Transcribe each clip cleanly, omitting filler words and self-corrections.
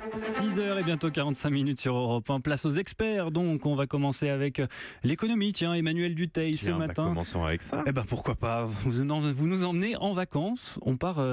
6h et bientôt 45 minutes sur Europe 1. Place aux experts, donc on va commencer avec l'économie. Tiens, Emmanuel Dutheil ce matin. Commençons avec ça. Eh ben pourquoi pas, vous nous emmenez en vacances. On part,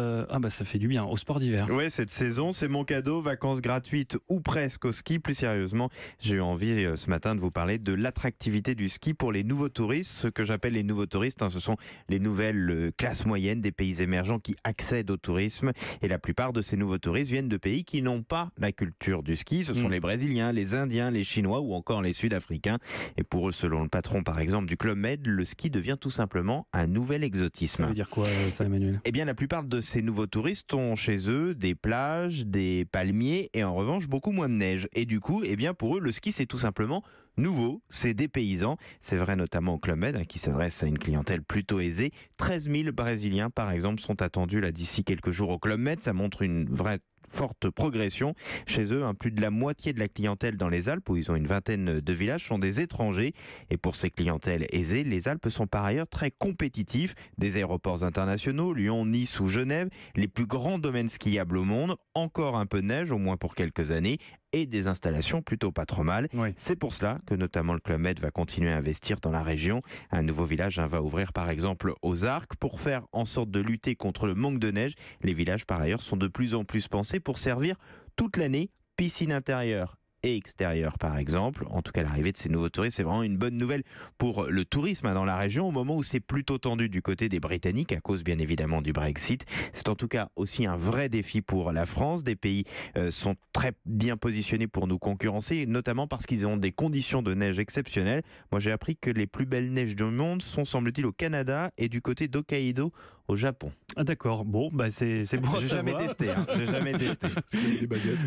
ça fait du bien, au sport d'hiver. Ouais, cette saison, c'est mon cadeau, vacances gratuites ou presque au ski. Plus sérieusement, j'ai eu envie ce matin de vous parler de l'attractivité du ski pour les nouveaux touristes. Ce que j'appelle les nouveaux touristes, ce sont les nouvelles classes moyennes des pays émergents qui accèdent au tourisme. Et la plupart de ces nouveaux touristes viennent de pays qui n'ont pas la culture du ski. Ce sont les Brésiliens, les Indiens, les Chinois ou encore les Sud-Africains. Et pour eux, selon le patron par exemple du Club Med, le ski devient tout simplement un nouvel exotisme. Ça veut dire quoi ça, Emmanuel? Eh bien, la plupart de ces nouveaux touristes ont chez eux des plages, des palmiers et en revanche beaucoup moins de neige. Et du coup, eh bien, pour eux, le ski c'est tout simplement nouveau, c'est des paysans. C'est vrai notamment au Club Med qui s'adresse à une clientèle plutôt aisée. 13 000 Brésiliens par exemple sont attendus là d'ici quelques jours au Club Med. Ça montre une vraie forte progression. Chez eux, plus de la moitié de la clientèle dans les Alpes, où ils ont une vingtaine de villages, sont des étrangers. Et pour ces clientèles aisées, les Alpes sont par ailleurs très compétitifs. Des aéroports internationaux, Lyon, Nice ou Genève, les plus grands domaines skiables au monde, encore un peu de neige, au moins pour quelques années, et des installations plutôt pas trop mal. Oui. C'est pour cela que notamment le Club Med va continuer à investir dans la région. Un nouveau village va ouvrir par exemple aux Arcs pour faire en sorte de lutter contre le manque de neige. Les villages par ailleurs sont de plus en plus pensés pour servir toute l'année, piscine intérieure et extérieure par exemple. En tout cas, l'arrivée de ces nouveaux touristes, c'est vraiment une bonne nouvelle pour le tourisme dans la région, au moment où c'est plutôt tendu du côté des Britanniques, à cause bien évidemment du Brexit. C'est en tout cas aussi un vrai défi pour la France. Des pays sont très bien positionnés pour nous concurrencer, notamment parce qu'ils ont des conditions de neige exceptionnelles. Moi, j'ai appris que les plus belles neiges du monde sont, semble-t-il, au Canada et du côté d'Hokkaido, au Japon. Ah d'accord, bon, c'est bon à J'ai jamais savoir. testé, j'ai jamais testé.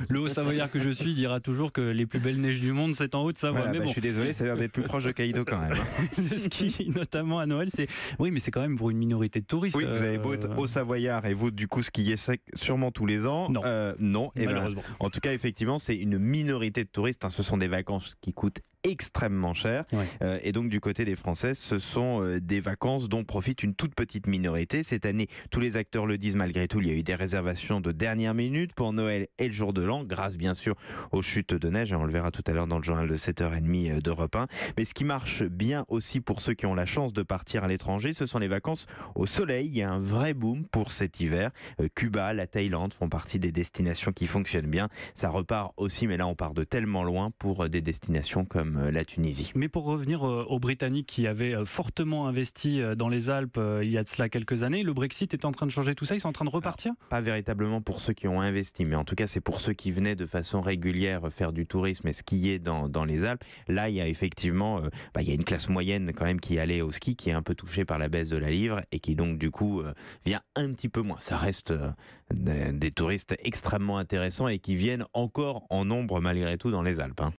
Le Haut-Savoyard que je suis dira toujours que les plus belles neiges du monde, c'est en Haute-Savoie. Voilà, Mais je bon, suis désolé, ça a l'air d'être plus proche de Hokkaido quand même. le ski, notamment à Noël, oui, mais c'est quand même pour une minorité de touristes. Oui, vous avez beau être au Savoyard et vous, du coup, skiez sûrement tous les ans. Non. Non. Eh ben, Malheureusement. en tout cas, effectivement, c'est une minorité de touristes. Ce sont des vacances qui coûtent extrêmement cher. Ouais. Et donc, du côté des Français, ce sont des vacances dont profite une toute petite minorité. Cette année, tous les acteurs le disent, malgré tout, il y a eu des réservations de dernière minute pour Noël et le jour de l'an, grâce bien sûr aux chutes de neige. On le verra tout à l'heure dans le journal de 7h30 d'Europe 1. Mais ce qui marche bien aussi pour ceux qui ont la chance de partir à l'étranger, ce sont les vacances au soleil. Il y a un vrai boom pour cet hiver. Cuba, la Thaïlande font partie des destinations qui fonctionnent bien. Ça repart aussi, mais là on part de tellement loin pour des destinations comme la Tunisie. Mais pour revenir aux Britanniques qui avaient fortement investi dans les Alpes il y a de cela quelques années, le Brexit est en train de changer tout ça, ils sont en train de repartir? Pas véritablement pour ceux qui ont investi, mais en tout cas c'est pour ceux qui venaient de façon régulière faire du tourisme et skier dans les Alpes. Là il y a effectivement il y a une classe moyenne quand même qui allait au ski, qui est un peu touchée par la baisse de la livre et qui donc du coup vient un petit peu moins. Ça reste des touristes extrêmement intéressants et qui viennent encore en nombre malgré tout dans les Alpes.